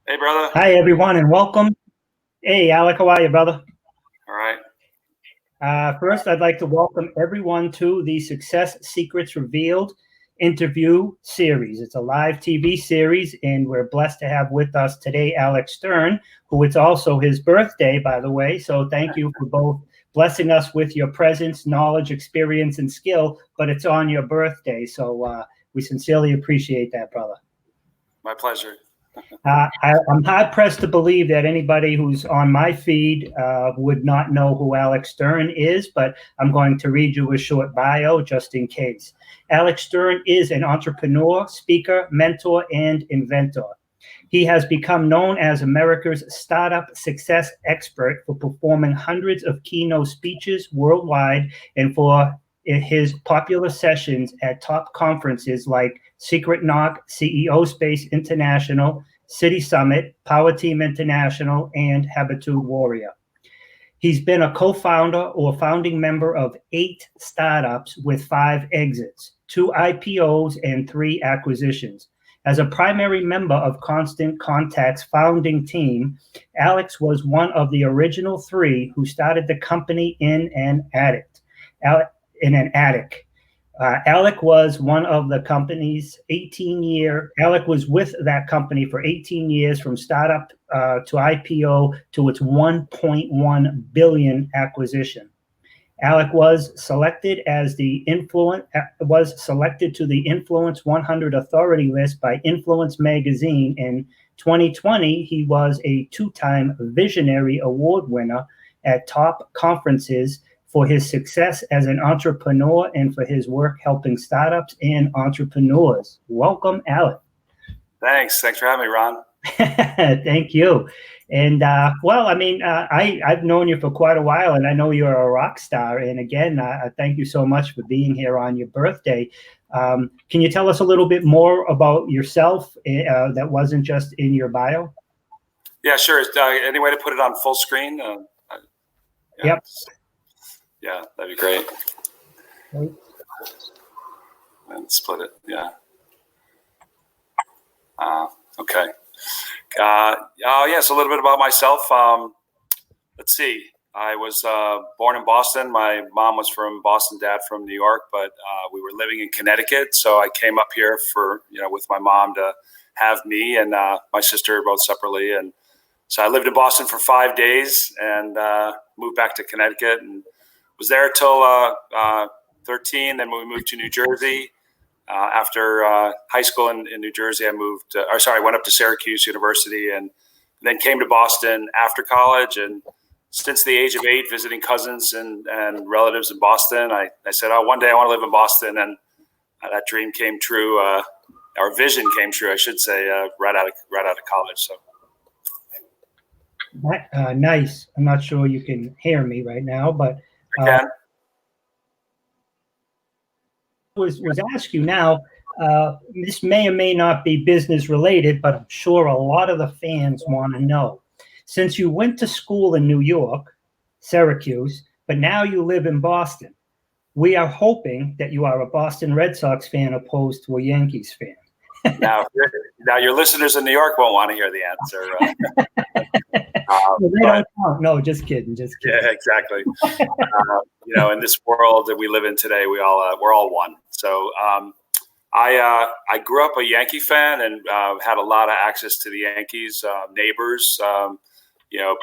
Hey, brother. Hi, everyone, and welcome. Hey, Alec, how are you, brother? All right. First, I'd like to welcome everyone to the Success Secrets Revealed interview series. It's a live TV series, and we're blessed to have with us today Alec Stern, who it's also his birthday, by the way. So thank you for both blessing us with your presence, knowledge, experience, and skill, but it's on your birthday. So we sincerely appreciate that, brother. My pleasure. I'm hard pressed to believe that anybody who's on my feed would not know who Alec Stern is, but I'm going to read you a short bio just in case. Alec Stern is an entrepreneur, speaker, mentor, and inventor. He has become known as America's startup success expert for performing hundreds of keynote speeches worldwide and for his popular sessions at top conferences like Secret Knock, CEO Space International, City Summit, Power Team International, and Habitude Warrior. He's been a co-founder or founding member of 8 startups with 5 exits, 2 IPOs, and 3 acquisitions. As a primary member of Constant Contact's founding team, Alex was one of the original 3 who started the company in an attic. Alec was one of the company's Alec was with that company for 18 years, from startup to IPO to its 1.1 billion acquisition. Alec was selected to the Influence 100 Authority list by Influence magazine. In 2020, he was a 2-time Visionary Award winner at top conferences for his success as an entrepreneur and for his work helping startups and entrepreneurs. Welcome, Alec. Thanks for having me, Ron. Thank you. And I've known you for quite a while, and I know you're a rock star. And again, I thank you so much for being here on your birthday. Can you tell us a little bit more about yourself that wasn't just in your bio? Yeah, sure. Any way to put it on full screen? Yep. Yeah, that'd be great. Okay. And split it. Yeah. Okay. So a little bit about myself. Let's see. I was born in Boston. My mom was from Boston, dad from New York, but we were living in Connecticut. So I came up here with my mom to have me and my sister both separately. And so I lived in Boston for 5 days and moved back to Connecticut and was there till 13. Then we moved to New Jersey. After high school in New Jersey, I went up to Syracuse University and then came to Boston after college. And since the age of 8, visiting cousins and relatives in Boston, I said, one day I want to live in Boston. And that dream came true, our vision came true, I should say, right out of college. So. Nice. I'm not sure you can hear me right now, but I can. was ask you now, this may or may not be business related, but I'm sure a lot of the fans want to know. Since you went to school in New York, Syracuse, but now you live in Boston, we are hoping that you are a Boston Red Sox fan opposed to a Yankees fan. Now your listeners in New York won't want to hear the answer. They don't count. No, just kidding. Yeah, exactly. In this world that we live in today, we're all one. So I grew up a Yankee fan and had a lot of access to the Yankees, neighbors.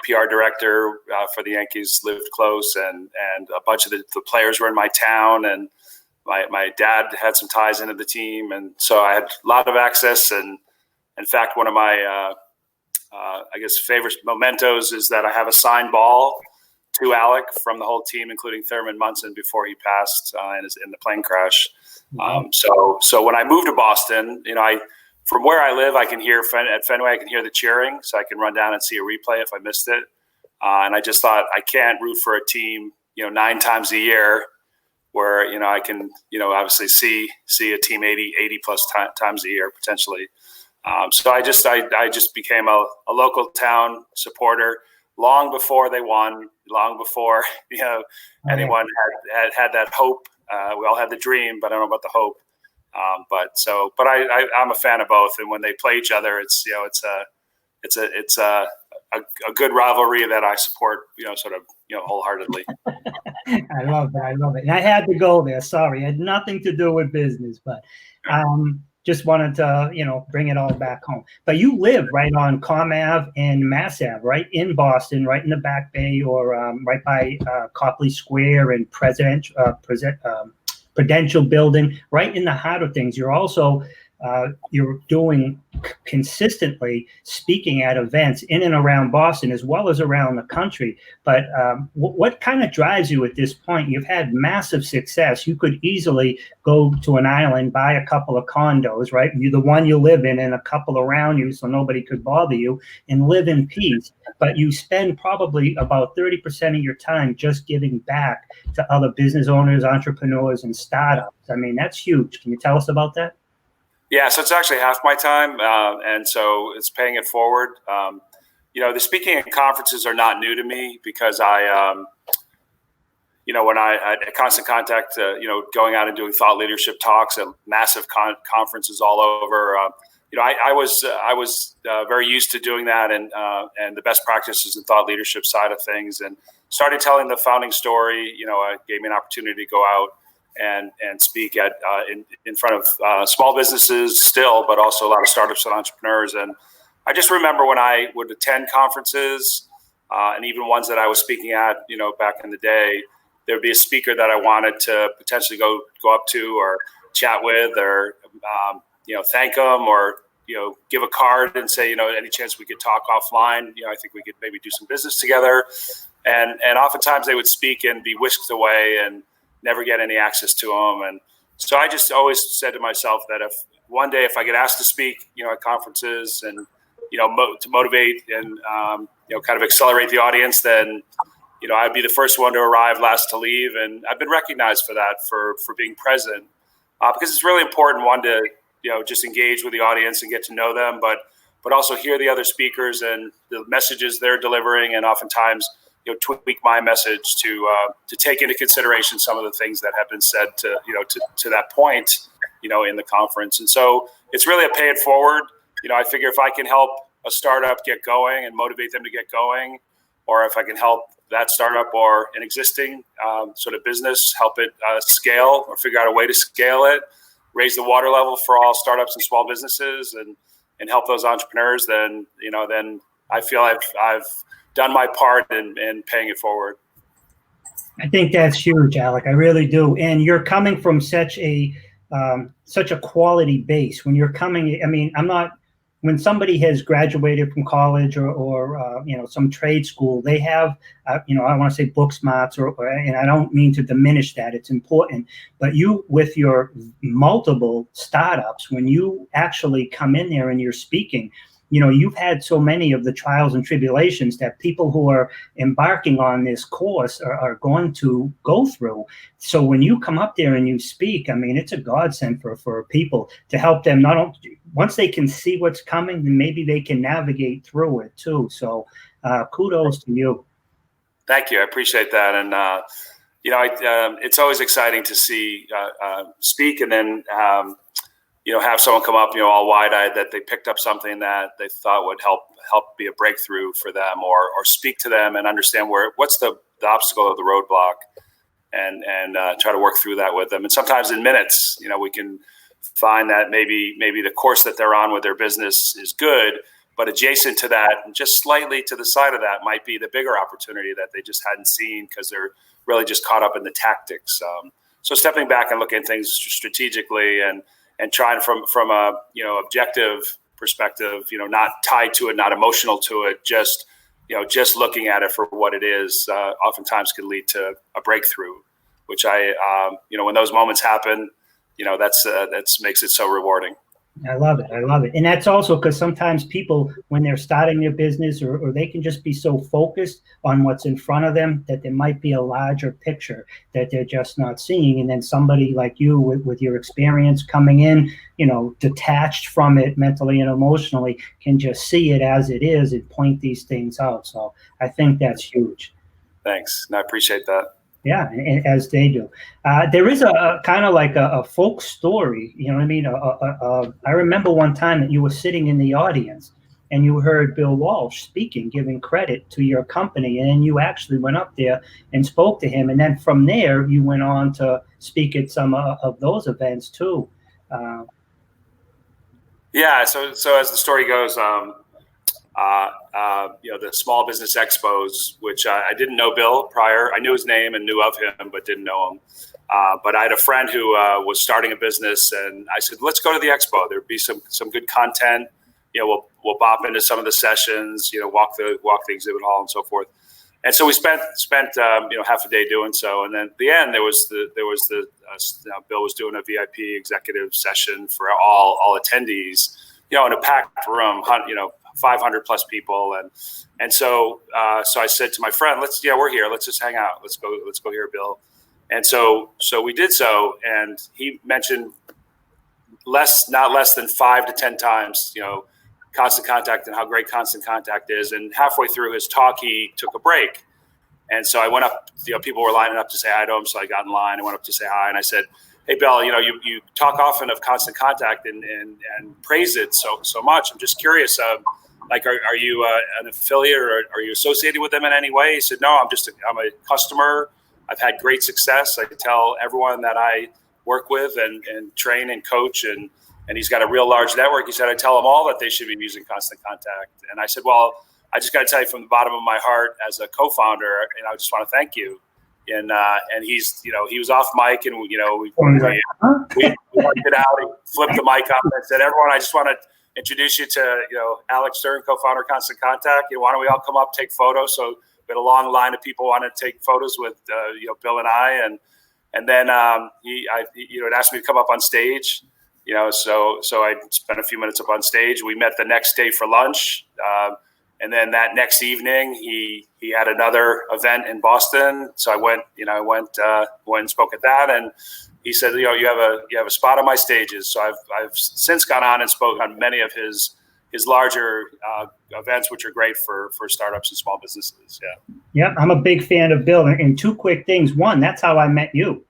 PR director for the Yankees lived close, and a bunch of the players were in my town, and my dad had some ties into the team, and so I had a lot of access. And in fact, one of my favorite mementos is that I have a signed ball to Alec from the whole team, including Thurman Munson, before he passed in the plane crash. So when I moved to Boston, from where I live, I can hear at Fenway, I can hear the cheering, so I can run down and see a replay if I missed it. And I just thought, I can't root for a team, 9 times a year, where I can obviously see a team 80 plus times a year potentially. So I just became a local town supporter long before they won, long before anyone had that hope. We all had the dream, but I don't know about the hope. But I'm a fan of both, and when they play each other, it's it's a good rivalry that I support, wholeheartedly. I love it. I love it. And I had to go there. Sorry, it had nothing to do with business, but just wanted to, bring it all back home. But you live right on Comm Ave and Mass Ave, right in Boston, right in the Back Bay, or right by Copley Square and Prudential Building, right in the heart of things. You're also you're doing consistently speaking at events in and around Boston as well as around the country. But what kind of drives you at this point? You've had massive success. You could easily go to an island, buy a couple of condos, right? You the one you live in and a couple around you so nobody could bother you, and live in peace. But you spend probably about 30% of your time just giving back to other business owners, entrepreneurs, and startups. I mean, that's huge. Can you tell us about that? Yeah, so it's actually half my time, and so it's paying it forward. The speaking at conferences are not new to me because when I had Constant Contact, going out and doing thought leadership talks at massive conferences all over. I was very used to doing that and the best practices in thought leadership side of things, and started telling the founding story. It gave me an opportunity to go out and speak at in front of small businesses still, but also a lot of startups and entrepreneurs. And I just remember when I would attend conferences and even ones that I was speaking at, back in the day, there would be a speaker that I wanted to potentially go up to or chat with, or thank them, or give a card and say, any chance we could talk offline. I think we could maybe do some business together. And oftentimes they would speak and be whisked away and never get any access to them. And so I just always said to myself that if one day I get asked to speak, at conferences and, to motivate and, kind of accelerate the audience, then, I'd be the first one to arrive, last to leave. And I've been recognized for that, for being present, because it's really important, one, to, just engage with the audience and get to know them, but also hear the other speakers and the messages they're delivering. And oftentimes, tweak my message to take into consideration some of the things that have been said to that point, in the conference. And so it's really a pay it forward. I figure if I can help a startup get going and motivate them to get going, or if I can help that startup or an existing sort of business, help it scale or figure out a way to scale it, raise the water level for all startups and small businesses, and help those entrepreneurs, then I feel I've done my part in paying it forward. I think that's huge, Alec. I really do. And you're coming from such a quality base. When you're coming, when somebody has graduated from college or some trade school, they have, I want to say book smarts, and I don't mean to diminish that. It's important. But you, with your multiple startups, when you actually come in there and you're speaking, you've had so many of the trials and tribulations that people who are embarking on this course are going to go through. So when you come up there and you speak, it's a godsend for people to help them. Not only once they can see what's coming, then maybe they can navigate through it too. So kudos to you. Thank you. I appreciate that. And, it's always exciting to see speak and then have someone come up, all wide-eyed, that they picked up something that they thought would help be a breakthrough for them, or speak to them and understand what's the obstacle or the roadblock, and try to work through that with them. And sometimes in minutes, we can find that maybe the course that they're on with their business is good, but adjacent to that, and just slightly to the side of that, might be the bigger opportunity that they just hadn't seen because they're really just caught up in the tactics. So stepping back and looking at things strategically and trying from a objective perspective, not tied to it, not emotional to it, just looking at it for what it is, oftentimes can lead to a breakthrough, which when those moments happen, that's makes it so rewarding. I love it. I love it. And that's also because sometimes people, when they're starting their business, or they can just be so focused on what's in front of them that there might be a larger picture that they're just not seeing. And then somebody like you with your experience coming in, detached from it mentally and emotionally, can just see it as it is and point these things out. So I think that's huge. Thanks. And I appreciate that. Yeah, as they do. There is a kind of like a folk story, you know what I mean? I remember one time that you were sitting in the audience and you heard Bill Walsh speaking, giving credit to your company, and then you actually went up there and spoke to him, and then from there you went on to speak at some of those events too. Yeah. So as the story goes, the small business expos, which I didn't know Bill prior. I knew his name and knew of him, but didn't know him. But I had a friend who was starting a business, and I said, "Let's go to the expo. There'd be some good content. We'll bop into some of the sessions. Walk the exhibit hall and so forth." And so we spent half a day doing so, and then at the end there was Bill was doing a VIP executive session for all attendees. In a packed room, 500 plus people, and so I said to my friend, we're here. Let's just hang out. Let's go hear Bill. And so we did so, and he mentioned not less than 5 to 10 times, Constant Contact and how great Constant Contact is. And halfway through his talk, he took a break. And so I went up, people were lining up to say hi to him. So I got in line and went up to say hi. And I said, "Hey, Bill, you talk often of Constant Contact and praise it so much. I'm just curious, are you an affiliate or are you associated with them in any way?" He said, "No, I'm a customer. I've had great success. I tell everyone that I work with and train and coach, and he's got a real large network." He said, "I tell them all that they should be using Constant Contact." And I said, "Well, I just got to tell you from the bottom of my heart as a co-founder, and I just want to thank you." And he's, he was off mic, and we worked it out. He flipped the mic up and said, "Everyone, I just want to introduce you to, Alec Stern, co-founder of Constant Contact. Why don't we all come up, take photos?" So we had a long line of people wanted to take photos with, Bill and I, and then he had asked me to come up on stage, so I spent a few minutes up on stage. We met the next day for lunch, and then that next evening he had another event in Boston. So I went and spoke at that, and he said, "You have a spot on my stages." So I've since gone on and spoke on many of his larger events, which are great for startups and small businesses. Yeah. Yep, I'm a big fan of Bill. And 2 quick things. One, that's how I met you.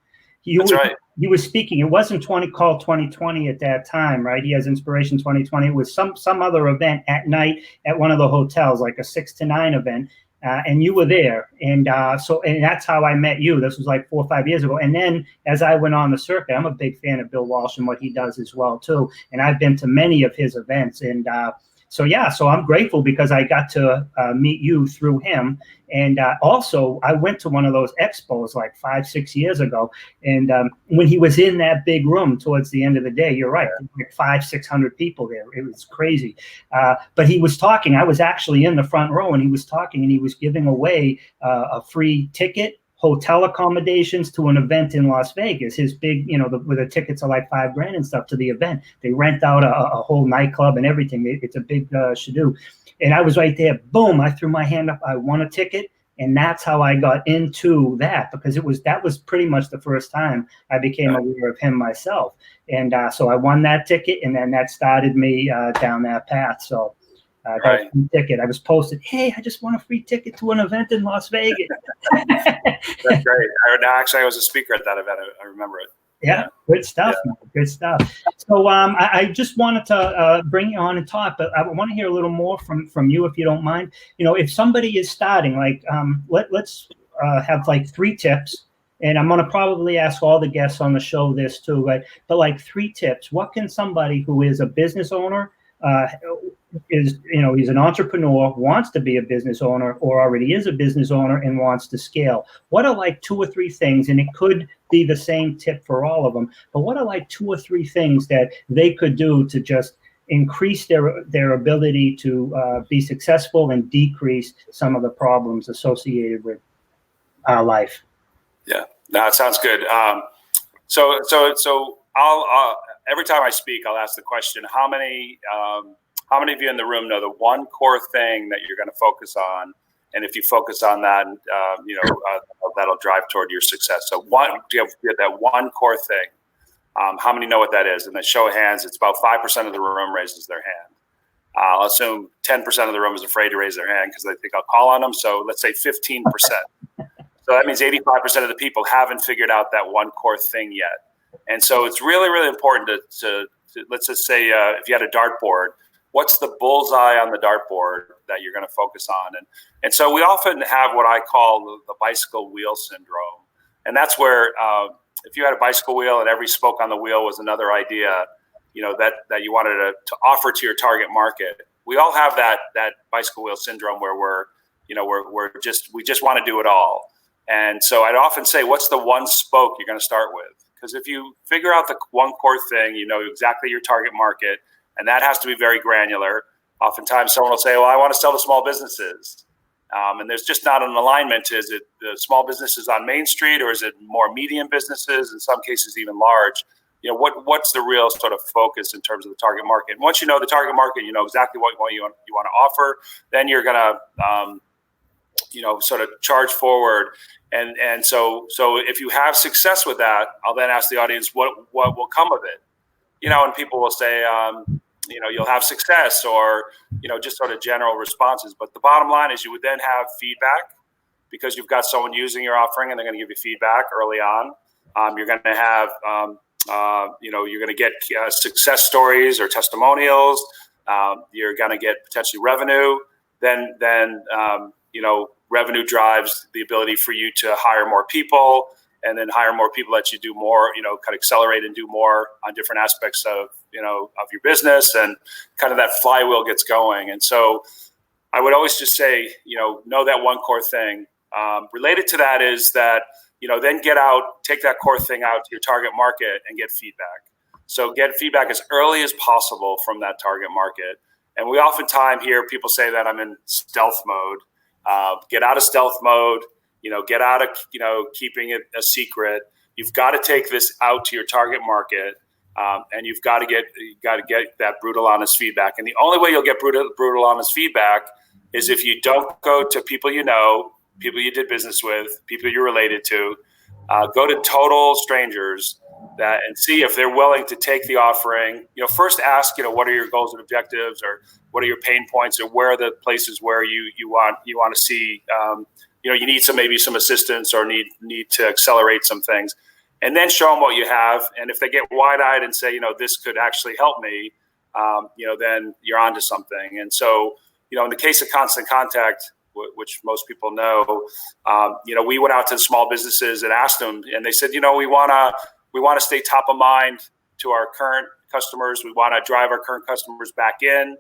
That's right. He was speaking. It wasn't called 2020 at that time, right? He has Inspiration 2020. It was some other event at night at one of the hotels, like a 6 to 9 event. And you were there. And and that's how I met you. This was like 4 or 5 years ago. And then as I went on the circuit, I'm a big fan of Bill Walsh and what he does as well, too. And I've been to many of his events. And so I'm grateful because I got to meet you through him. And also, I went to one of those expos like 5, 6 years ago. And when he was in that big room towards the end of the day, you're right, like 500-600 people there. It was crazy. But he was talking. I was actually in the front row, and he was talking, and he was giving away a free ticket, hotel accommodations to an event in Las Vegas. His big, where the tickets are like $5,000 and stuff to the event. They rent out a whole nightclub and everything. It's a big to-do. And I was right there. Boom! I threw my hand up. I won a ticket, and that's how I got into that, because that was pretty much the first time I became aware of him myself. And so I won that ticket, and then that started me down that path. So. That free ticket. I was posted, "Hey, I just won a free ticket to an event in Las Vegas." That's great. I was a speaker at that event. I remember it. Yeah, good stuff. Yeah. Man. Good stuff. So I just wanted to bring you on and talk, but I want to hear a little more from you, if you don't mind. If somebody is starting, like let's have like 3 tips. And I'm going to probably ask all the guests on the show this too, right? But like 3 tips. What can somebody who is a business owner, he's an entrepreneur, wants to be a business owner, or already is a business owner and wants to scale? What are like 2 or 3 things, and it could be the same tip for all of them, but what are like 2 or 3 things that they could do to just increase their ability to be successful and decrease some of the problems associated with life? Yeah, no, it sounds good. So I'll every time I speak, I'll ask the question: How many of you in the room know the one core thing that you're going to focus on? And if you focus on that, that'll drive toward your success. So you have that one core thing. How many know what that is? And then show of hands, it's about 5% of the room raises their hand. I'll assume 10% of the room is afraid to raise their hand because they think I'll call on them. So let's say 15%. So that means 85% of the people haven't figured out that one core thing yet. And so it's really, really important to let's just say if you had a dartboard, what's the bullseye on the dartboard that you're going to focus on. And so we often have what I call the bicycle wheel syndrome. And that's where if you had a bicycle wheel and every spoke on the wheel was another idea, that you wanted to offer to your target market. We all have that bicycle wheel syndrome where we just want to do it all. And so I'd often say, what's the one spoke you're going to start with? Because if you figure out the one core thing, you know exactly your target market, and that has to be very granular. Oftentimes someone will say, well, I want to sell to small businesses. And there's just not an alignment. Is it the small businesses on Main Street, or is it more medium businesses, in some cases even large? What's the real sort of focus in terms of the target market? And once you know the target market, you know exactly what you want to offer, then you're going to sort of charge forward. And so if you have success with that, I'll then ask the audience what will come of it. And people will say, you'll have success, or just sort of general responses. But the bottom line is you would then have feedback, because you've got someone using your offering and they're going to give you feedback early on. You're going to have you're going to get success stories or testimonials. You're going to get potentially revenue. Then revenue drives the ability for you to hire more people, and then hire more people lets you do more, kind of accelerate and do more on different aspects of your business, and kind of that flywheel gets going. And so I would always just say, know that one core thing. Related to that is that, then take that core thing out to your target market and get feedback. So get feedback as early as possible from that target market. And we oftentimes hear people say that I'm in stealth mode. Get out of stealth mode, get out of, keeping it a secret. You've got to take this out to your target market. And you've got to get that brutal, honest feedback. And the only way you'll get brutal, honest feedback is if you don't go to people people you did business with, people you're related to. Go to total strangers and see if they're willing to take the offering. First ask, what are your goals and objectives, or what are your pain points, or where are the places where you want to see, you need maybe some assistance, or need to accelerate some things. And then show them what you have. And if they get wide-eyed and say, this could actually help me, then you're onto something. And so, in the case of Constant Contact, which most people know, we went out to small businesses and asked them, and they said, we want to stay top of mind to our current customers. We want to drive our current customers back in.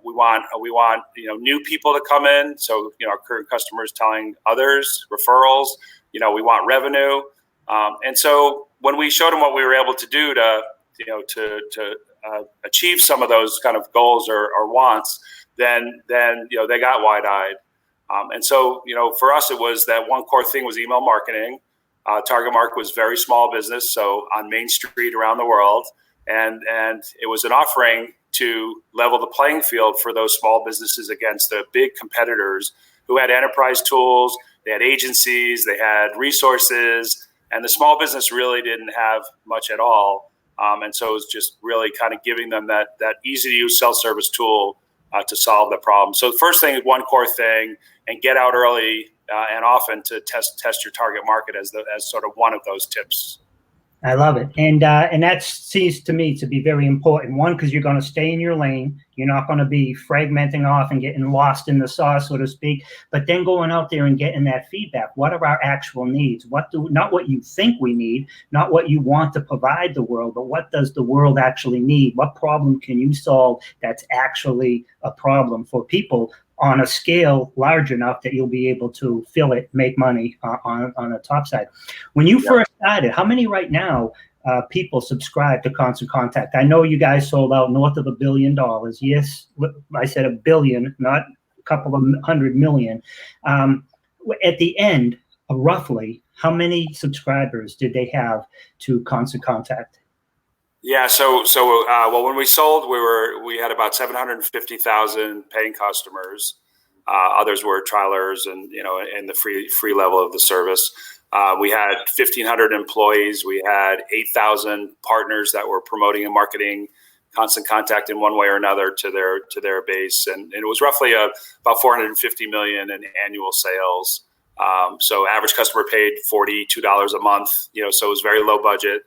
We want new people to come in. So, our current customers telling others, referrals. We want revenue. And so when we showed them what we were able to do to achieve some of those kind of goals or wants, then they got wide-eyed. And so, for us, it was that one core thing was email marketing. Target market was very small business, so on Main Street around the world. And it was an offering to level the playing field for those small businesses against the big competitors who had enterprise tools, they had agencies, they had resources, and the small business really didn't have much at all. And so it was just really kind of giving them that easy-to-use self-service tool to solve the problem. So the first thing is one core thing, and get out early and often to test your target market as sort of one of those tips. I love it. And that seems to me to be very important. One, because you're going to stay in your lane. You're not going to be fragmenting off and getting lost in the sauce, so to speak, but then going out there and getting that feedback. What are our actual needs? Not what you think we need, not what you want to provide the world, but what does the world actually need? What problem can you solve that's actually a problem for people on a scale large enough that you'll be able to fill it, make money on the top side. When you first started, how many right now people subscribe to Constant Contact? I know you guys sold out north of $1 billion. Yes, I said $1 billion, not a couple of 100 million. At the end, roughly, how many subscribers did they have to Constant Contact? Yeah, so when we sold, we had about 750,000 paying customers. Others were trialers, and in the free level of the service. We had 1,500 employees. We had 8,000 partners that were promoting and marketing Constant Contact in one way or another to their base, and it was roughly about $450 million in annual sales. So average customer paid $42 a month. So it was very low budget.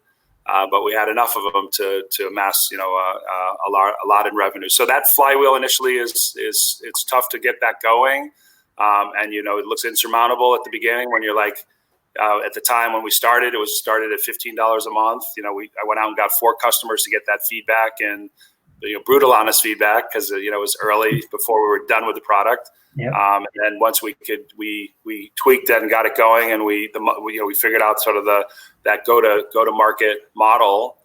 but we had enough of them to amass, a lot in revenue. So that flywheel initially it's tough to get that going, and it looks insurmountable at the beginning when you're like, at the time when we started, it was started at $15 a month. I went out and got 4 customers to get that feedback, and brutal honest feedback, because it was early before we were done with the product. Yep. And then once we tweaked it and got it going, and we figured out sort of that go to market model,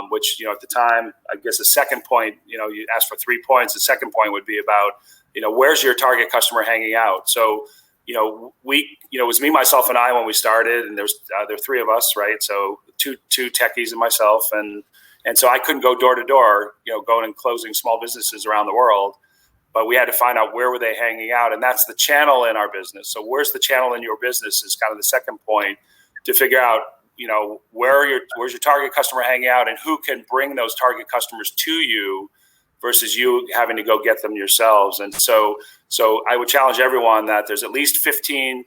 which at the time, I guess the second point, you asked for 3 points. The second point would be about where's your target customer hanging out. So it was me, myself, and I when we started, and there were 3 of us, right? So two techies and myself, and so I couldn't go door to door, going and closing small businesses around the world. But we had to find out where were they hanging out, and that's the channel in our business. So where's the channel in your business is kind of the second point, to figure out, where's your target customer hanging out, and who can bring those target customers to you versus you having to go get them yourselves. And so I would challenge everyone that there's at least 15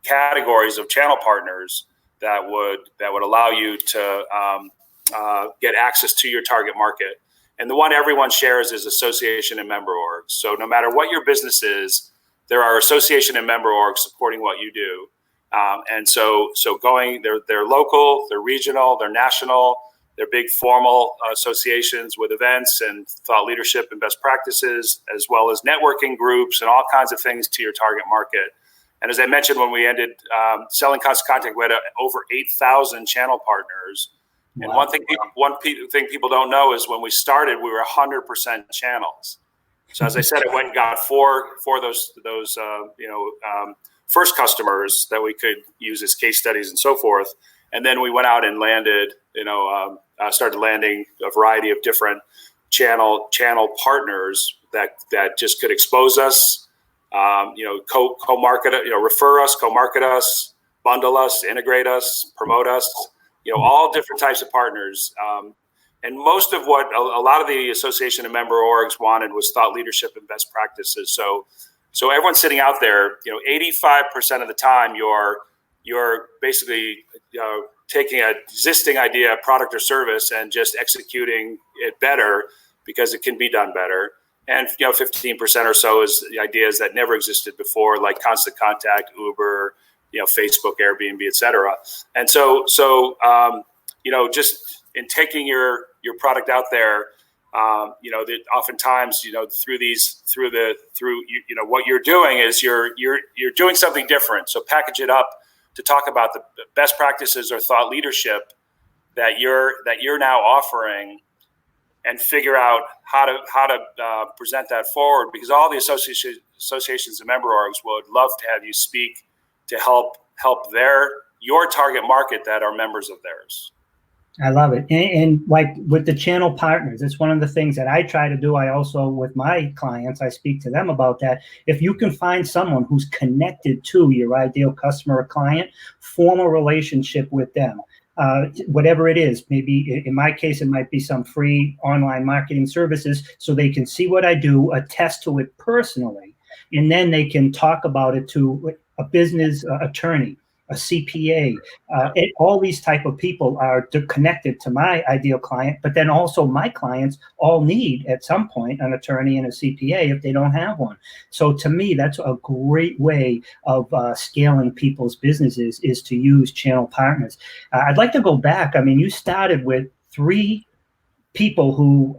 categories of channel partners that would allow you to get access to your target market. And the one everyone shares is association and member orgs. So no matter what your business is, there are association and member orgs supporting what you do. And so they're local, they're regional, they're national, they're big formal associations with events and thought leadership and best practices, as well as networking groups and all kinds of things to your target market. And as I mentioned, when we ended selling Constant Contact, we had over 8,000 channel partners. And Wow. one thing people don't know is when we started, we were 100% channels. So as I said, I went and got four of those first customers that we could use as case studies and so forth. And then we went out and landed, started landing a variety of different channel partners that just could expose us, co-market, refer us, co-market us, bundle us, integrate us, promote us. All different types of partners. And most of what a lot of the association and member orgs wanted was thought leadership and best practices. So everyone sitting out there, 85% of the time you're basically taking an existing idea, product or service, and just executing it better because it can be done better. And 15% or so is the ideas that never existed before, like Constant Contact, Uber, Facebook, Airbnb, et cetera. And so just in taking your product out there, that oftentimes, what you're doing is you're doing something different. So package it up to talk about the best practices or thought leadership that you're now offering, and figure out how to present that forward, because all the associations and member orgs would love to have you speak to help your target market that are members of theirs. I love it. And like with the channel partners, it's one of the things that I try to do. I also, with my clients, I speak to them about that. If you can find someone who's connected to your ideal customer or client, form a relationship with them. Whatever it is, maybe in my case, it might be some free online marketing services so they can see what I do, attest to it personally, and then they can talk about it to a business attorney, a CPA. All these type of people are connected to my ideal client, but then also my clients all need at some point an attorney and a CPA if they don't have one. So to me, that's a great way of scaling people's businesses, is to use channel partners. I'd like to go back. I mean, you started with 3 people who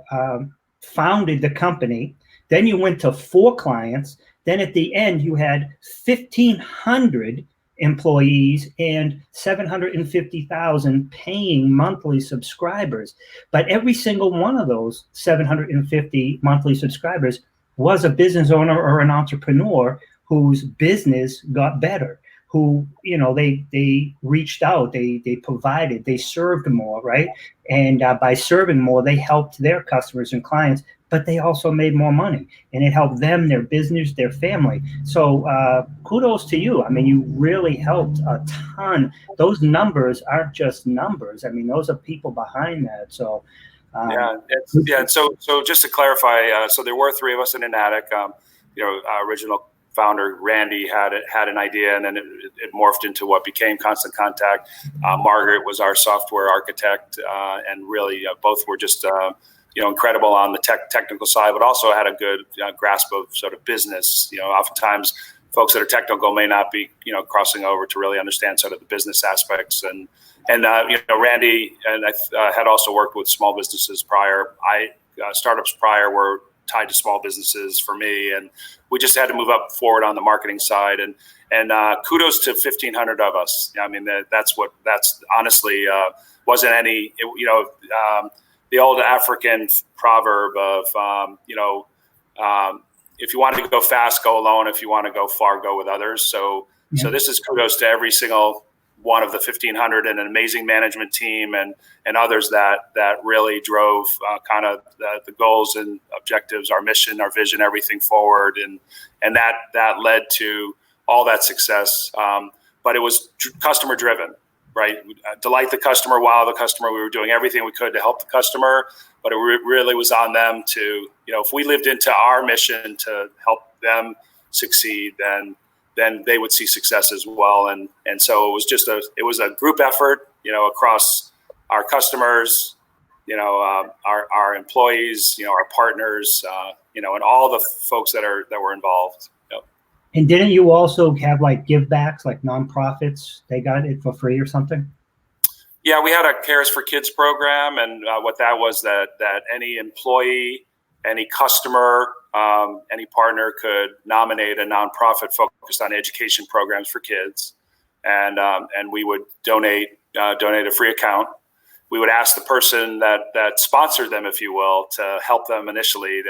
founded the company. Then you went to 4 clients. Then at the end, you had 1,500 employees and 750,000 paying monthly subscribers. But every single one of those 750 monthly subscribers was a business owner or an entrepreneur whose business got better, who, they reached out, they provided, they served more, right? And by serving more, they helped their customers and clients, but they also made more money, and it helped them, their business, their family. So kudos to you. I mean, you really helped a ton. Those numbers aren't just numbers. I mean, those are people behind that. So So just to clarify, so there were 3 of us in an attic, original founder Randy had an idea, and then it morphed into what became Constant Contact. Margaret was our software architect, and really both were just incredible on the technical side, but also had a good grasp of sort of business. Oftentimes folks that are technical may not be crossing over to really understand sort of the business aspects. And Randy and I had also worked with small businesses prior. Startups prior were tied to small businesses for me, and we just had to move up forward on the marketing side. And kudos to 1,500 of us. I mean, that's honestly wasn't any. The old African proverb of if you want to go fast, go alone. If you want to go far, go with others. So this is kudos to every single one of the 1,500 and an amazing management team and others that really drove kind of the goals and objectives, our mission, our vision, everything forward. And that led to all that success. But it was customer driven, right? Delight the customer, wow the customer. We were doing everything we could to help the customer, but it really was on them to, if we lived into our mission to help them succeed, then they would see success as well. And so it was a group effort, across our customers, our employees, our partners, and all the folks that were involved. Yep. And didn't you also have like give backs, like nonprofits? They got it for free or something? Yeah, we had a Cares for Kids program, and what that was that any employee, any customer, any partner could nominate a nonprofit focused on education programs for kids, and we would donate a free account. We would ask the person that sponsored them, if you will, to help them initially.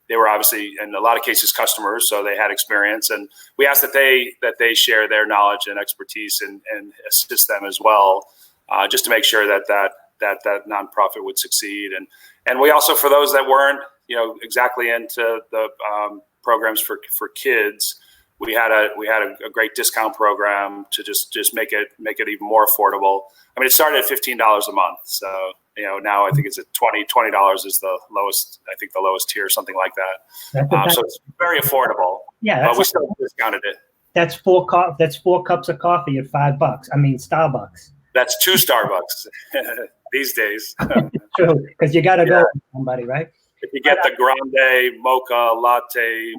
They were obviously in a lot of cases customers, so they had experience, and we asked that they share their knowledge and expertise and assist them as well, just to make sure that nonprofit would succeed. And we also, for those that weren't exactly into the programs for kids, we had a great discount program to just make it even more affordable. I mean, it started at $15 a month, so now I think it's at $20 is the lowest. I think the lowest tier, something like that. So it's very affordable. Yeah, but we still discounted it. That's four cups of coffee at $5. I mean, Starbucks. That's 2 Starbucks these days. True, because you got to go with somebody, right? If you get the grande, mocha, latte,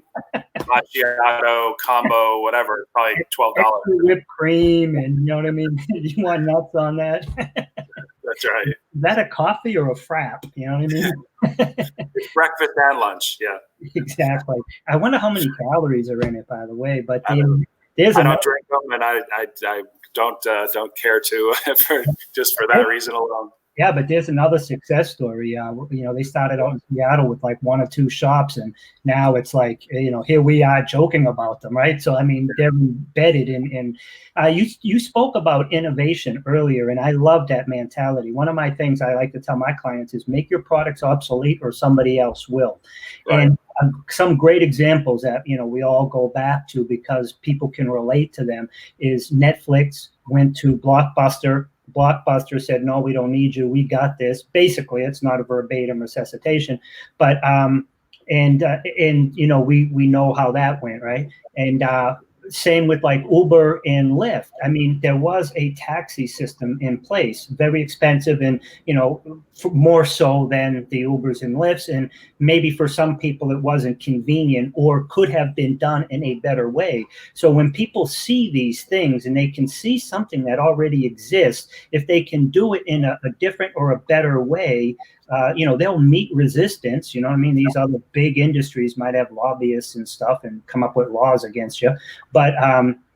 macchiato, combo, whatever, it's probably $12. Whipped cream, and you know what I mean? You want nuts on that? That's right. Is that a coffee or a frap? You know what I mean? It's breakfast and lunch, yeah. Exactly. I wonder how many calories are in it, by the way. But I don't drink them, and I don't care to just for that reason alone. Yeah, but there's another success story. They started out in Seattle with like 1 or 2 shops, and now it's like, here we are joking about them, right? So, I mean, they're embedded in you spoke about innovation earlier, and I love that mentality. One of my things I like to tell my clients is make your products obsolete or somebody else will. Right. And some great examples that, we all go back to because people can relate to them is Netflix went to Blockbuster. Blockbuster said, no, we don't need you. We got this. Basically, it's not a verbatim recitation, but we know how that went, right? And same with like Uber and Lyft. I mean, there was a taxi system in place, very expensive, and more so than the Ubers and Lyfts. And maybe for some people it wasn't convenient or could have been done in a better way. So when people see these things and they can see something that already exists, if they can do it in a different or a better way, they'll meet resistance. You know what I mean? These other big industries might have lobbyists and stuff and come up with laws against you. But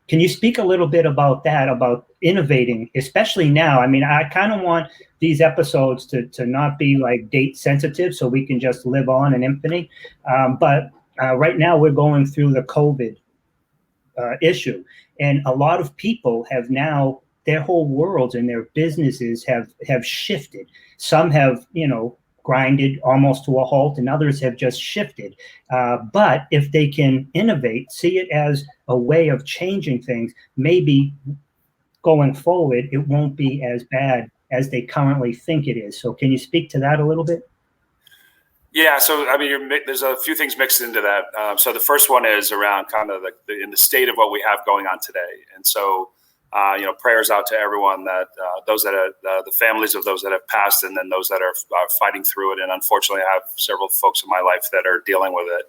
can you speak a little bit about that, about innovating, especially now? I mean, I kind of want these episodes to not be like date sensitive so we can just live on in infamy. But right now we're going through the COVID issue. And a lot of people have now, their whole worlds and their businesses have shifted. Some have, grinded almost to a halt, and others have just shifted. But if they can innovate, see it as a way of changing things, maybe going forward, it won't be as bad as they currently think it is. So can you speak to that a little bit? Yeah, so I mean, there's a few things mixed into that. So the first one is around kind of in the state of what we have going on today, and so prayers out to everyone that those that are the families of those that have passed, and then those that are fighting through it. And unfortunately, I have several folks in my life that are dealing with it,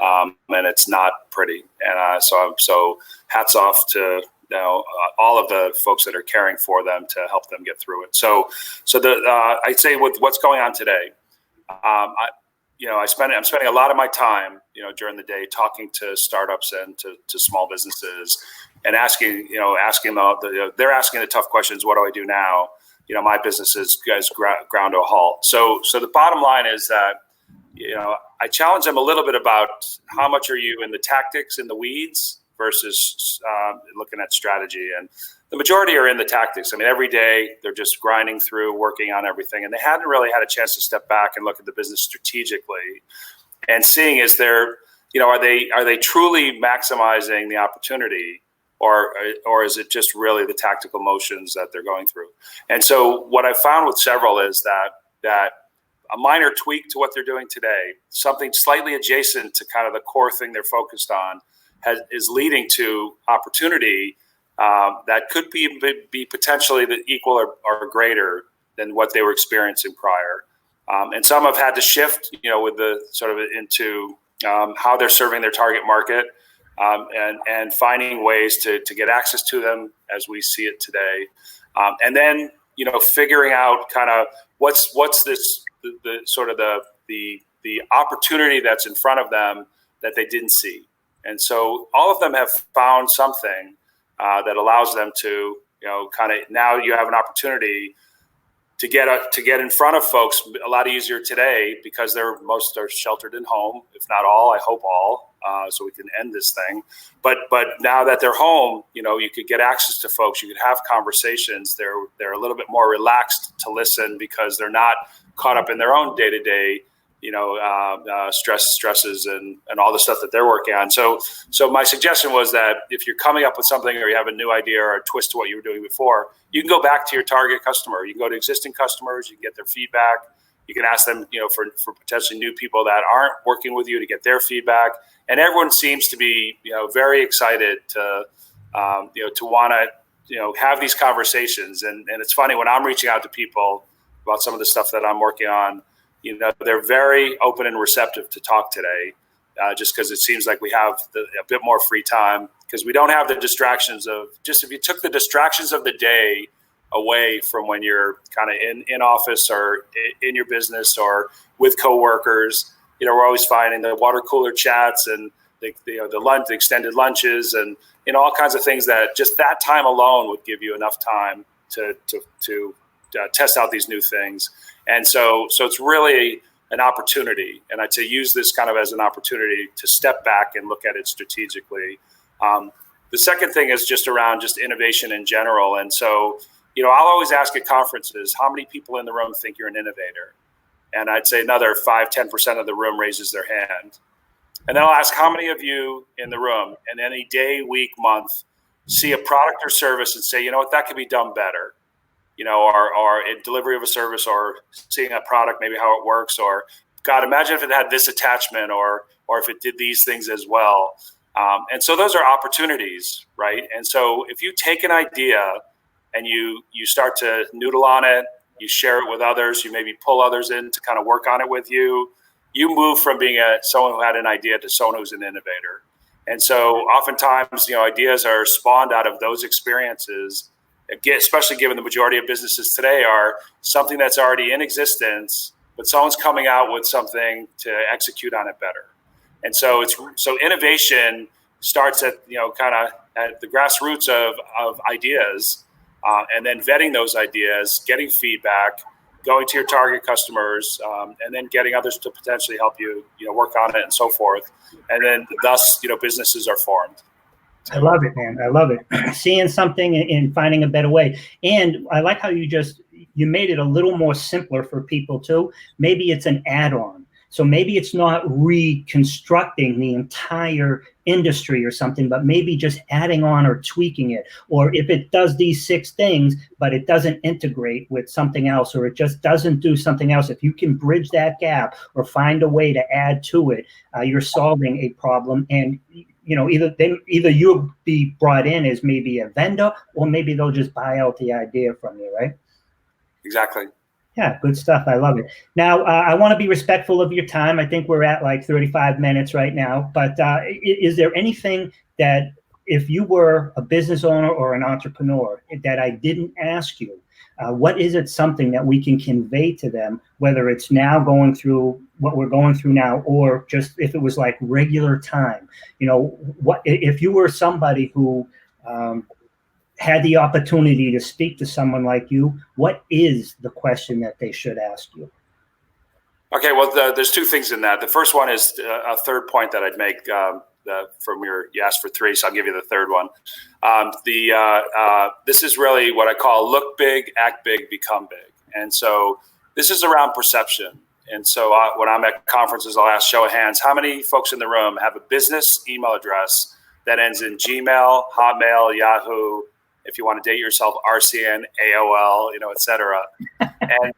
and it's not pretty. And so hats off to all of the folks that are caring for them to help them get through it. So I'd say with what's going on today. I'm spending a lot of my time, during the day talking to startups and to small businesses, and asking them, they're asking the tough questions. What do I do now? My business is ground to a halt. So the bottom line is that, I challenge them a little bit about how much are you in the tactics, in the weeds, versus looking at strategy. And the majority are in the tactics. I mean, every day they're just grinding through, working on everything, and they hadn't really had a chance to step back and look at the business strategically and seeing are they truly maximizing the opportunity, or is it just really the tactical motions that they're going through? And so what I found with several is that a minor tweak to what they're doing today, something slightly adjacent to kind of the core thing they're focused on, is leading to opportunity that could be potentially the equal or greater than what they were experiencing prior. And some have had to shift, with the sort of into how they're serving their target market, and finding ways to get access to them as we see it today. And then, figuring out kind of what's the sort of the opportunity that's in front of them that they didn't see. And so all of them have found something that allows them to, kind of, now you have an opportunity to get in front of folks a lot easier today, because most are sheltered in home, if not all. I hope all, so we can end this thing. But now that they're home, you could get access to folks. You could have conversations. They're a little bit more relaxed to listen, because they're not caught up in their own day-to-day stresses and all the stuff that they're working on. So my suggestion was that if you're coming up with something, or you have a new idea or a twist to what you were doing before, you can go back to your target customer. You can go to existing customers, you can get their feedback. You can ask them, for potentially new people that aren't working with you, to get their feedback. And everyone seems to be, very excited to want to, have these conversations. And it's funny, when I'm reaching out to people about some of the stuff that I'm working on, they're very open and receptive to talk today, just because it seems like we have a bit more free time, because we don't have the distractions of just, if you took the distractions of the day away from when you're kind of in office or in your business or with coworkers, we're always finding the water cooler chats and the extended lunches and all kinds of things that just that time alone would give you enough time to test out these new things. And so it's really an opportunity. And I'd say use this kind of as an opportunity to step back and look at it strategically. The second thing is just around just innovation in general. And so, I'll always ask at conferences, how many people in the room think you're an innovator? And I'd say another 5-10% of the room raises their hand. And then I'll ask, how many of you in the room in any day, week, month, see a product or service and say, that could be done better? Or in delivery of a service, or seeing a product, maybe how it works, or God, imagine if it had this attachment, or if it did these things as well. And so those are opportunities, right? And so if you take an idea and you start to noodle on it, you share it with others, you maybe pull others in to kind of work on it with you, you move from being someone who had an idea to someone who's an innovator. And so oftentimes, ideas are spawned out of those experiences, especially given the majority of businesses today are something that's already in existence, but someone's coming out with something to execute on it better. And so innovation starts at, kind of at the grassroots of ideas, and then vetting those ideas, getting feedback, going to your target customers, and then getting others to potentially help you, work on it and so forth. And then thus, businesses are formed. I love it, man. I love it. Seeing something and finding a better way. And I like how you made it a little more simpler for people too. Maybe it's an add-on. So maybe it's not reconstructing the entire industry or something, but maybe just adding on or tweaking it. Or if it does these 6 things, but it doesn't integrate with something else, or it just doesn't do something else, if you can bridge that gap or find a way to add to it, you're solving a problem. And either you'll be brought in as maybe a vendor, or maybe they'll just buy out the idea from you, right? Exactly. Yeah, good stuff. I love it. Now, I want to be respectful of your time. I think we're at like 35 minutes right now. But is there anything that, if you were a business owner or an entrepreneur, that I didn't ask you, what is it something that we can convey to them, whether it's now going through what we're going through now, or just if it was like regular time? What if you were somebody who had the opportunity to speak to someone like you, what is the question that they should ask you? Okay, well, there's 2 things in that. The first one is a third point that I'd make you asked for 3, so I'll give you the third one. This is really what I call look big, act big, become big. And so this is around perception. And so when I'm at conferences, I'll ask, show of hands, how many folks in the room have a business email address that ends in Gmail, Hotmail, Yahoo, if you want to date yourself, RCN, AOL, et cetera. And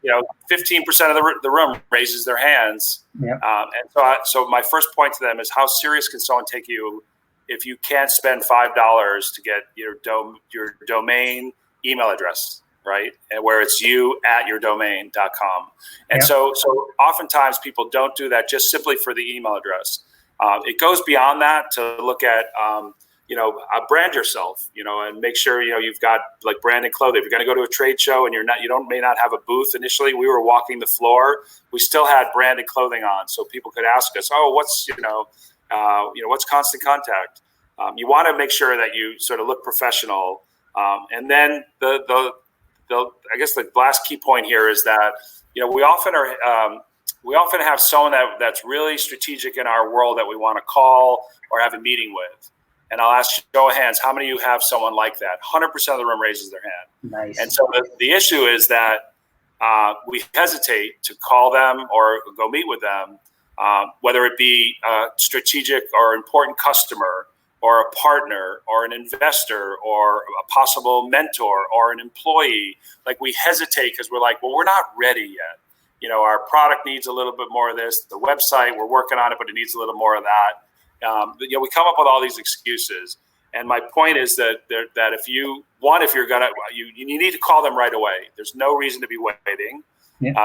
15% of the room raises their hands. Yep. And so my first point to them is, how serious can someone take you if you can't spend $5 to get your domain email address, right? And where it's you@yourdomain.com. And Yep. so oftentimes people don't do that just simply for the email address. It goes beyond that to look at brand yourself, and make sure, you've got like branded clothing. If you're going to go to a trade show and may not have a booth initially, we were walking the floor, we still had branded clothing on. So people could ask us, oh, what's Constant Contact? You want to make sure that you sort of look professional. And then I guess the last key point here is that, we often have someone that's really strategic in our world that we want to call or have a meeting with. And I'll ask, show of hands, how many of you have someone like that? 100% of the room raises their hand. Nice. And so the issue is that we hesitate to call them or go meet with them, whether it be a strategic or important customer or a partner or an investor or a possible mentor or an employee. Like, we hesitate because we're like, well, we're not ready yet. Our product needs a little bit more of this. The website, we're working on it, but it needs a little more of that. We come up with all these excuses, and my point is that if you're gonna, you need to call them right away. There's no reason to be waiting,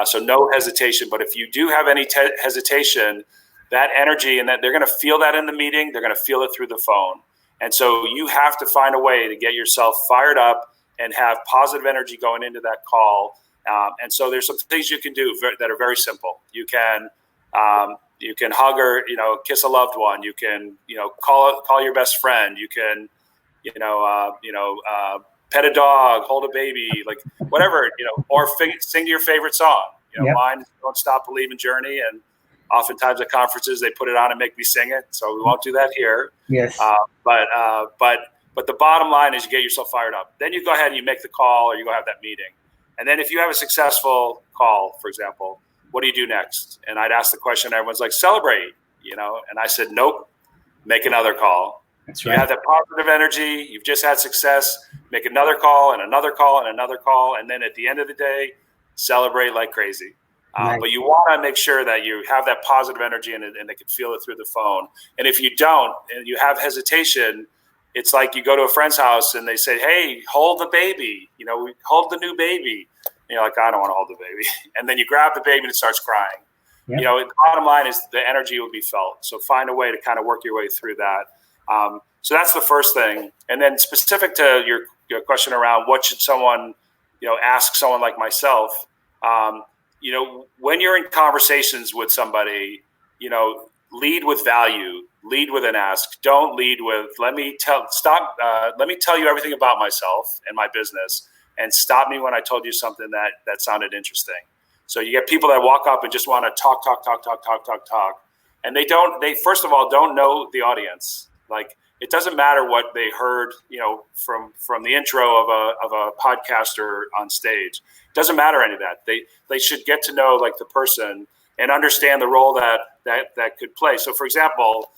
so no hesitation. But if you do have any hesitation, that energy and that they're going to feel that in the meeting, they're going to feel it through the phone, and so you have to find a way to get yourself fired up and have positive energy going into that call. And so there's some things you can do that are very simple. You can hug or, kiss a loved one. You can, call your best friend. You can, pet a dog, hold a baby, like whatever, or sing your favorite song. Yep. Mine, Don't Stop Believing Journey. And oftentimes at conferences, they put it on and make me sing it. So we won't do that here. Yes. But the bottom line is you get yourself fired up. Then you go ahead and you make the call, or you go have that meeting. And then if you have a successful call, for example, what do you do next? And I'd ask the question, everyone's like, celebrate, and I said, nope, make another call. That's right. You have that positive energy. You've just had success. Make another call and another call and another call. And then at the end of the day, celebrate like crazy. Nice. But you want to make sure that you have that positive energy and they can feel it through the phone. And if you don't, and you have hesitation, it's like you go to a friend's house and they say, hey, hold the baby, hold the new baby. And you're like, I don't want to hold the baby. And then you grab the baby and it starts crying. Yep. The bottom line is the energy will be felt. So find a way to kind of work your way through that. So that's the first thing. And then specific to your question around what should someone, ask someone like myself, when you're in conversations with somebody, lead with value, lead with an ask. Don't lead with, let me tell you everything about myself and my business, and stop me when I told you something that sounded interesting. So you get people that walk up and just want to talk. And they first of all don't know the audience. Like, it doesn't matter what they heard, from the intro of a podcaster on stage. It doesn't matter any of that. They should get to know like the person. and understand the role that could play. So, for example,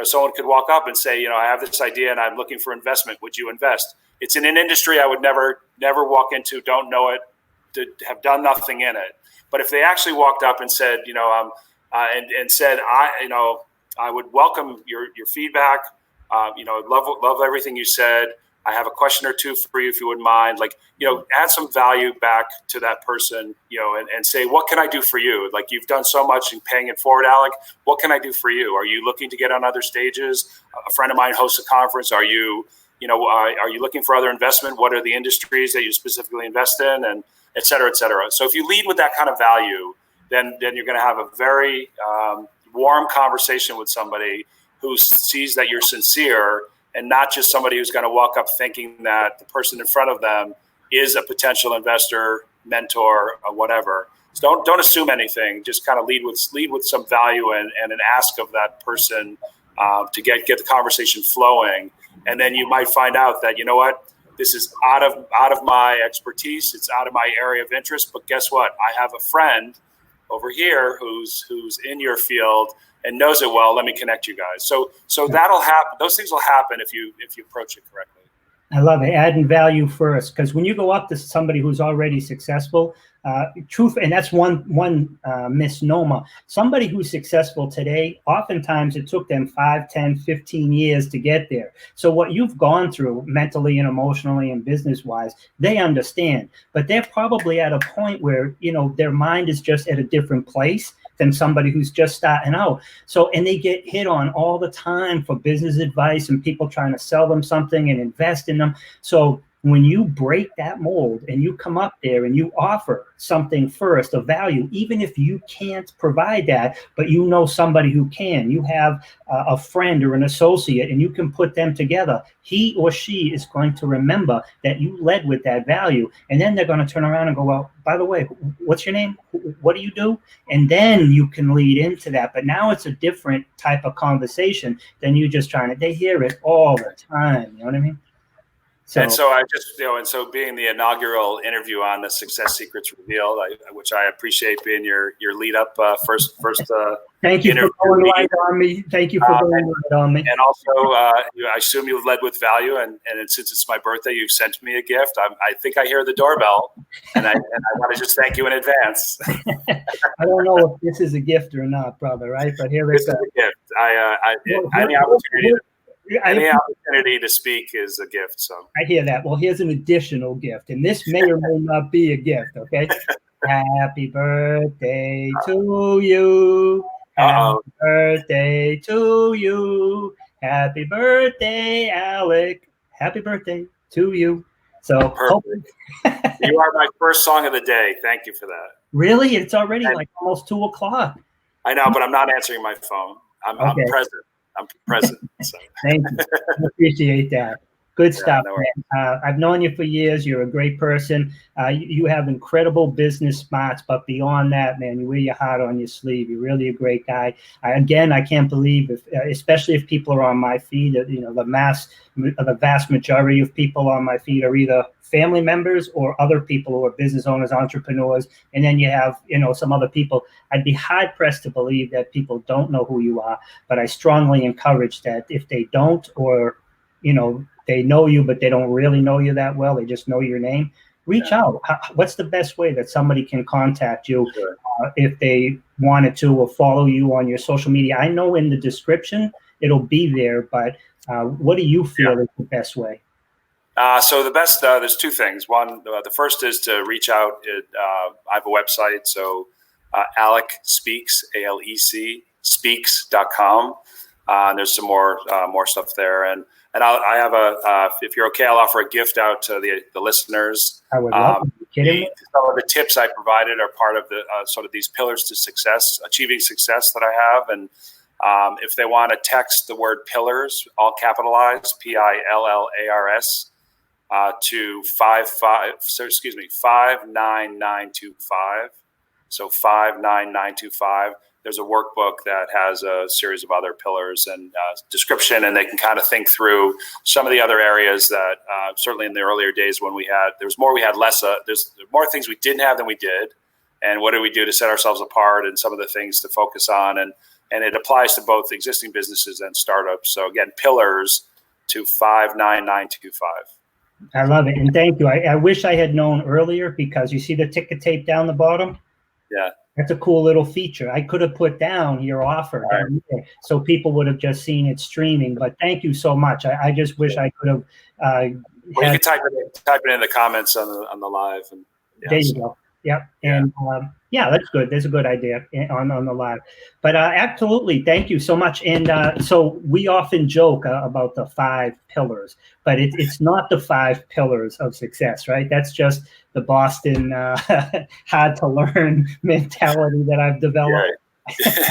someone could walk up and say, I have this idea and I'm looking for investment. Would you invest? It's in an industry I would never walk into, don't know it, have done nothing in it. But if they actually walked up and said, and said, I would welcome your feedback. Love everything you said. I have a question or two for you if you wouldn't mind. Add some value back to that person, and say, what can I do for you? Like, you've done so much in paying it forward, Alec. What can I do for you? Are you looking to get on other stages? A friend of mine hosts a conference. Are you looking for other investment? What are the industries that you specifically invest in? And et cetera, et cetera. So if you lead with that kind of value, then you're going to have a very warm conversation with somebody who sees that you're sincere, and not just somebody who's going to walk up thinking that the person in front of them is a potential investor, mentor, or whatever. So don't assume anything. Just kind of lead with some value and an ask of that person to get the conversation flowing. And then you might find out that, this is out of my expertise. It's out of my area of interest. But guess what? I have a friend over here who's in your field and knows it well. Let me connect you guys. So that'll happen. Those things will happen if you approach it correctly. I love it. Adding value first, because when you go up to somebody who's already successful, truth, and that's one misnomer. Somebody who's successful today, oftentimes it took them 5, 10, 15 years to get there. So what you've gone through mentally and emotionally and business-wise, they understand. But they're probably at a point where, their mind is just at a different place than somebody who's just starting out. So, and they get hit on all the time for business advice and people trying to sell them something and invest in them. So when you break that mold and you come up there and you offer something first of value, even if you can't provide that, but somebody who can, you have a friend or an associate and you can put them together, he or she is going to remember that you led with that value. And then they're going to turn around and go, well, by the way, what's your name? What do you do? And then you can lead into that. But now it's a different type of conversation than you just they hear it all the time. You know what I mean? And so being the inaugural interview on the Success Secrets Revealed, which I appreciate being your lead up first. Thank you for going right on me. Thank you for going right on me. And also, I assume you've led with value, and since it's my birthday, you've sent me a gift. I think I hear the doorbell, and I want to just thank you in advance. I don't know if this is a gift or not, brother. Right, but here it goes. This is a gift. Any opportunity to speak is a gift. So I hear that. Well, here's an additional gift, and this may or may not be a gift. Okay. Happy birthday to you. Happy birthday to you. Happy birthday, Alec. Happy birthday to you. So perfect. You are my first song of the day. Thank you for that. Really? It's already like almost 2:00. I know, but I'm not answering my phone. I'm present. I'm present. So. Thank you. I appreciate that. Good stuff, man. I've known you for years. You're a great person. You have incredible business smarts, but beyond that, man, you wear your heart on your sleeve. You're really a great guy. I can't believe, especially if people are on my feed, the vast majority of people on my feed are either family members or other people who are business owners, entrepreneurs. And then you have, some other people. I'd be hard pressed to believe that people don't know who you are, but I strongly encourage that if they don't, or, they know you, but they don't really know you that well, they just know your name, reach out. What's the best way that somebody can contact you if they wanted to, or follow you on your social media? I know in the description it'll be there, but what do you feel is the best way? So the best, there's two things. One, the first is to reach out. I have a website, so Alec Speaks, ALEC, speaks.com. There's some more stuff there. And I have if you're okay, I'll offer a gift out to the listeners. I would love it. Some of the tips I provided are part of the sort of these pillars to success, achieving success that I have. And if they want to text the word pillars, all capitalized, PILLARS, to 59925. So 59925. There's a workbook that has a series of other pillars and description, and they can kind of think through some of the other areas that certainly in the earlier days when there's more we had less. There's more things we didn't have than we did, and what do we do to set ourselves apart, and some of the things to focus on, and it applies to both existing businesses and startups. So again, pillars to 59925. I love it, and thank you. I wish I had known earlier, because you see the ticket tape down the bottom. Yeah. That's a cool little feature. I could have put down your offer down there, so people would have just seen it streaming. But thank you so much. I just wish I could have. Well, you can type it in the comments on the live. And there you go. Yep. Yeah. And that's good. There's a good idea on the live. But absolutely, thank you so much. And so we often joke about the 5 pillars, but it's not the 5 pillars of success, right? That's just the Boston hard to learn mentality that I've developed. Yeah.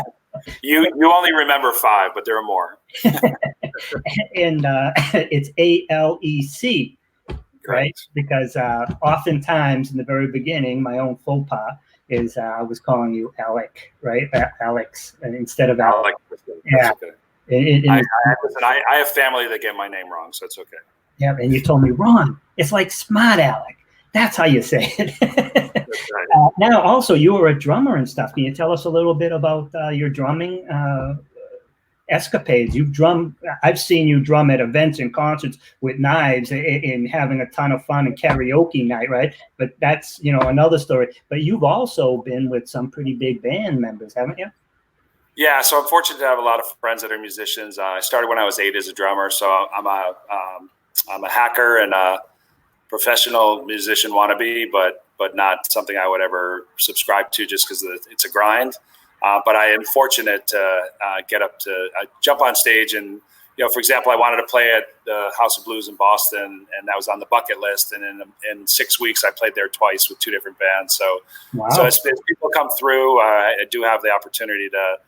You only remember 5, but there are more. And it's ALEC. Right? Because oftentimes in the very beginning, my own faux pas is I was calling you Alec, right? Alex, and instead of Alec. Yeah. Okay. I have family that get my name wrong, so it's okay. Yeah, and you told me, Ron, it's like smart Alec. That's how you say it. That's right. Now, also, you were a drummer and stuff. Can you tell us a little bit about your drumming escapades? I've seen you drum at events and concerts with knives and having a ton of fun and karaoke night, right? But that's, another story. But you've also been with some pretty big band members, haven't you? Yeah, so I'm fortunate to have a lot of friends that are musicians. I started when I was 8 as a drummer, so I'm a hacker and a professional musician wannabe, but not something I would ever subscribe to just because it's a grind. But I am fortunate to jump on stage, and for example, I wanted to play at the House of Blues in Boston, and that was on the bucket list. And in 6 weeks, I played there twice with 2 different bands. So, wow. So as people come through, I do have the opportunity to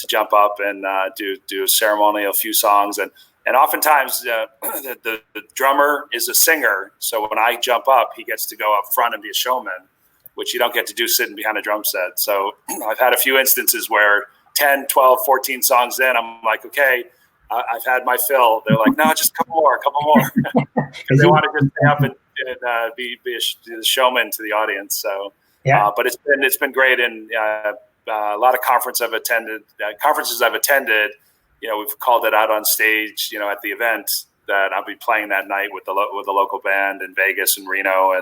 jump up and do a ceremonial few songs, and oftentimes the drummer is a singer. So when I jump up, he gets to go up front and be a showman, which you don't get to do sitting behind a drum set. So I've had a few instances where 10, 12, 14 songs in, I'm like, okay, I've had my fill. They're like, no, just a couple more. Because they want to just stay up and be a showman to the audience. So, yeah. But it's been great. And a lot of conferences I've attended, we've called it out on stage, at the event that I'll be playing that night with the local band in Vegas and Reno,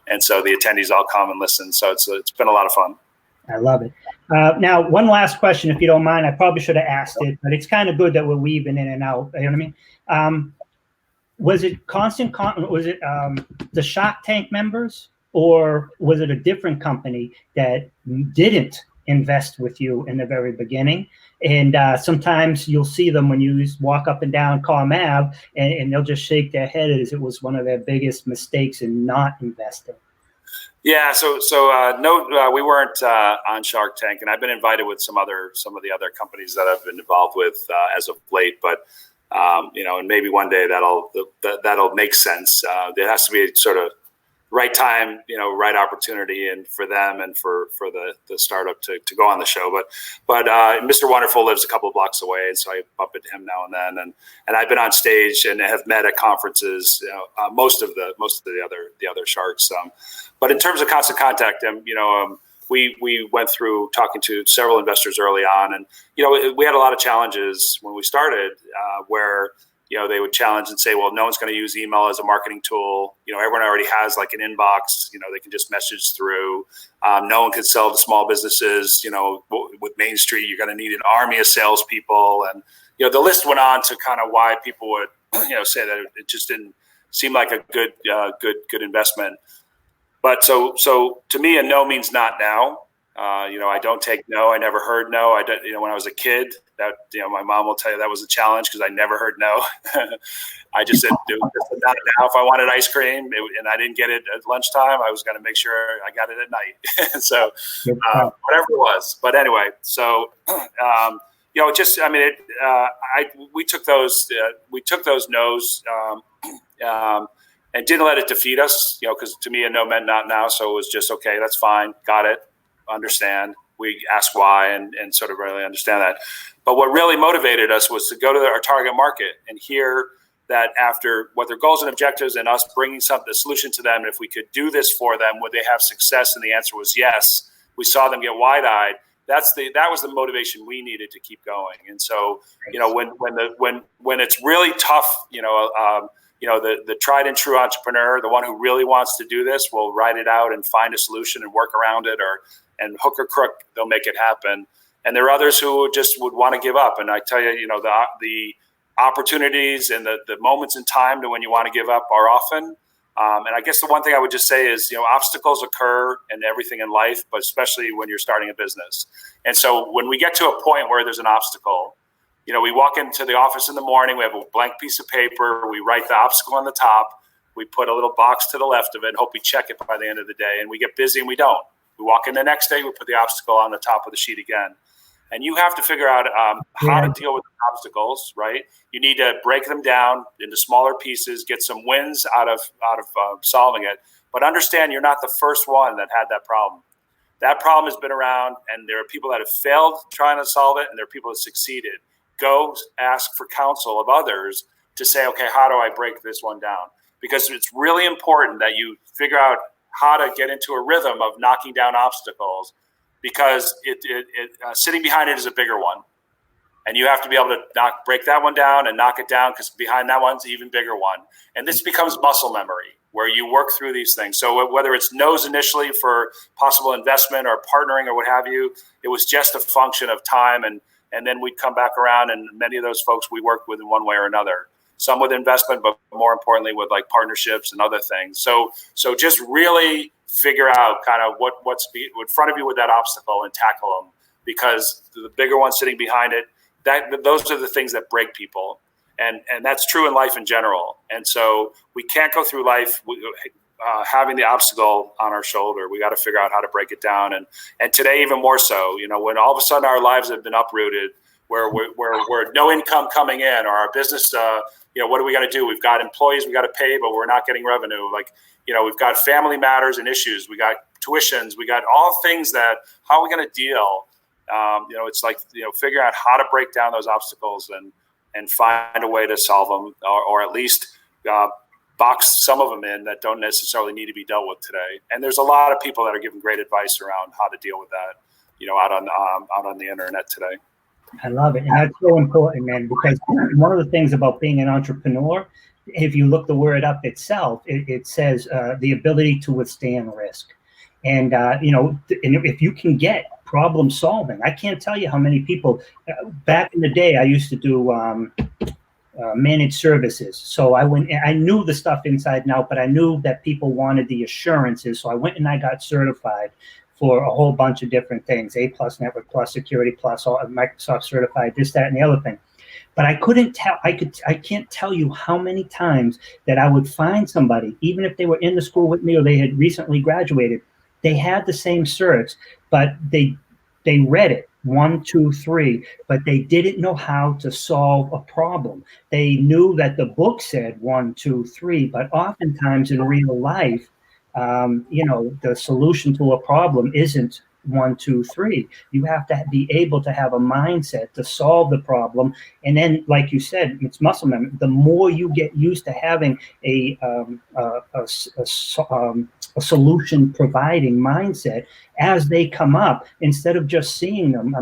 and so the attendees all come and listen. So it's been a lot of fun. I love it. Now, one last question, if you don't mind. I probably should have asked it, but it's kind of good that we're weaving in and out. You know what I mean? Was it was it the Shark Tank members, or was it a different company that didn't invest with you in the very beginning? And sometimes you'll see them when you walk up and down Comm Ave, and they'll just shake their head as it was one of their biggest mistakes in not investing. Yeah, so no, we weren't on Shark Tank, and I've been invited with some of the other companies that I've been involved with as of late. But and maybe one day that'll make sense. There has to be sort of right time, right opportunity, and for them and for the startup to go on the show. But Mr. Wonderful lives a couple of blocks away, and so I bump into him now and then. And I've been on stage and have met at conferences, most of the other sharks. But in terms of constant contact, we went through talking to several investors early on, and we had a lot of challenges when we started, where they would challenge and say, well, no one's going to use email as a marketing tool. Everyone already has like an inbox, they can just message through. No one can sell to small businesses. With Main Street, you're going to need an army of salespeople. And, the list went on to kind of why people would, say that it just didn't seem like a good investment. But so to me, a no means not now. I don't take no. I never heard no. I don't, when I was a kid, that my mom will tell you that was a challenge because I never heard no. I just said not now. If I wanted ice cream and I didn't get it at lunchtime, I was going to make sure I got it at night. So whatever it was. But anyway, so we took those no's and didn't let it defeat us. Because to me, a no meant not now. So it was just okay. That's fine. Got it. Understand. We ask why and sort of really understand that. But what really motivated us was to go to our target market and hear that after what their goals and objectives and us bringing a solution to them, if we could do this for them, would they have success? And the answer was yes. we saw them get wide-eyed. That was the motivation we needed to keep going. And so, when it's really tough, the tried and true entrepreneur, the one who really wants to do this, will write it out and find a solution and work around it, and hook or crook, they'll make it happen. And there are others who just would want to give up. And I tell you, the opportunities and the moments in time to when you want to give up are often. And I guess the one thing I would just say is, obstacles occur in everything in life, but especially when you're starting a business. And so when we get to a point where there's an obstacle, we walk into the office in the morning, we have a blank piece of paper, we write the obstacle on the top, we put a little box to the left of it and hope we check it by the end of the day. And we get busy and we don't. We walk in the next day, we put the obstacle on the top of the sheet again. And you have to figure out how to deal with the obstacles, right? You need to break them down into smaller pieces, get some wins out of solving it. But understand you're not the first one that had that problem. That problem has been around, and there are people that have failed trying to solve it, and there are people that succeeded. Go ask for counsel of others to say, okay, how do I break this one down? Because it's really important that you figure out how to get into a rhythm of knocking down obstacles, because sitting behind it is a bigger one. And you have to be able to break that one down and knock it down, because behind that one's an even bigger one. And this becomes muscle memory, where you work through these things. So whether it's no's initially for possible investment or partnering or what have you, it was just a function of time. And then we'd come back around, and many of those folks we worked with in one way or another. Some with investment, but more importantly with like partnerships and other things. So just really figure out kind of what's in front of you with that obstacle and tackle them, because the bigger one sitting behind it, those are the things that break people. And that's true in life in general. And so we can't go through life having the obstacle on our shoulder. We got to figure out how to break it down. And today, even more so, when all of a sudden our lives have been uprooted, where we're no income coming in, or our business, what are we going to do? We've got employees we got to pay, but we're not getting revenue. We've got family matters and issues. We got tuitions. We got all things that, how are we going to deal? It's like, figure out how to break down those obstacles and find a way to solve them, or at least box some of them in that don't necessarily need to be dealt with today. And there's a lot of people that are giving great advice around how to deal with that, out on the internet today. I love it. And that's so important, man, because one of the things about being an entrepreneur, if you look the word up itself, it says the ability to withstand risk. And, and if you can get problem solving, I can't tell you how many people, back in the day, I used to do managed services. So I knew the stuff inside and out, but I knew that people wanted the assurances. So I went and I got certified for a whole bunch of different things, A+, Network Plus, Security Plus, all Microsoft certified, this, that, and the other thing. But I can't tell you how many times that I would find somebody, even if they were in the school with me or they had recently graduated, they had the same certs, but they read it 1, 2, 3, but they didn't know how to solve a problem. They knew that the book said 1, 2, 3, but oftentimes in real life, the solution to a problem isn't 1, 2, 3. You have to be able to have a mindset to solve the problem. And then, like you said, it's muscle memory. The more you get used to having a solution providing mindset as they come up, instead of just seeing them,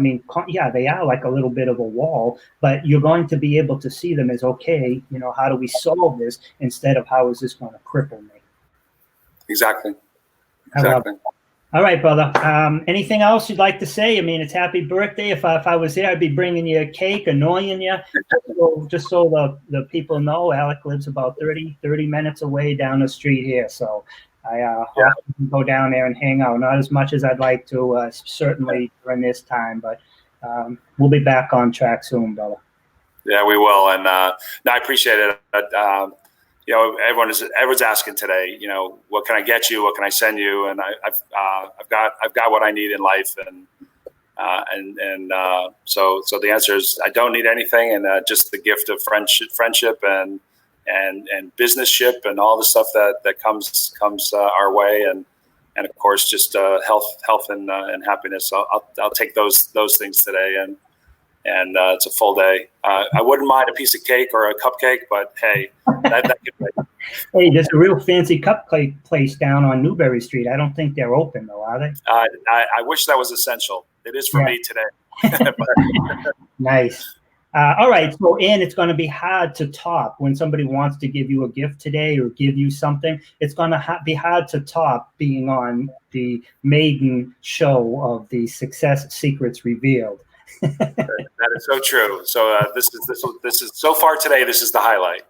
they are like a little bit of a wall, but you're going to be able to see them as, okay, how do we solve this, instead of how is this going to cripple me? Exactly. All right, brother. Anything else you'd like to say? It's happy birthday. If I was there, I'd be bringing you a cake, annoying you. Just so the people know, Alec lives about 30 minutes away down the street here. So I often go down there and hang out. Not as much as I'd like to, certainly during this time, but we'll be back on track soon, brother. Yeah, we will. And I appreciate it. Everyone's asking today, what can I get you? What can I send you? And I've got what I need in life. So the answer is I don't need anything. And just the gift of friendship and businessship and all the stuff that comes our way. And of course, just health and happiness. So I'll take those things today. And it's a full day. I wouldn't mind a piece of cake or a cupcake, but hey, that could wait. Hey, there's a real fancy place down on Newberry Street. I don't think they're open though, are they? I wish that was essential. It is for me today. Nice. All right. So, and it's going to be hard to top when somebody wants to give you a gift today or give you something. It's going to be hard to top being on the maiden show of the Success Secrets Revealed. That is so true. So this is so far today. This is the highlight.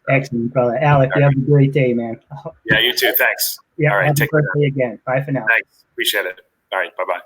Excellent, brother. Alec, you have a great day, man. Yeah, you too. Thanks. Yeah, all right. Have Take a great day again. Bye for now. Thanks. Appreciate it. All right. Bye-bye.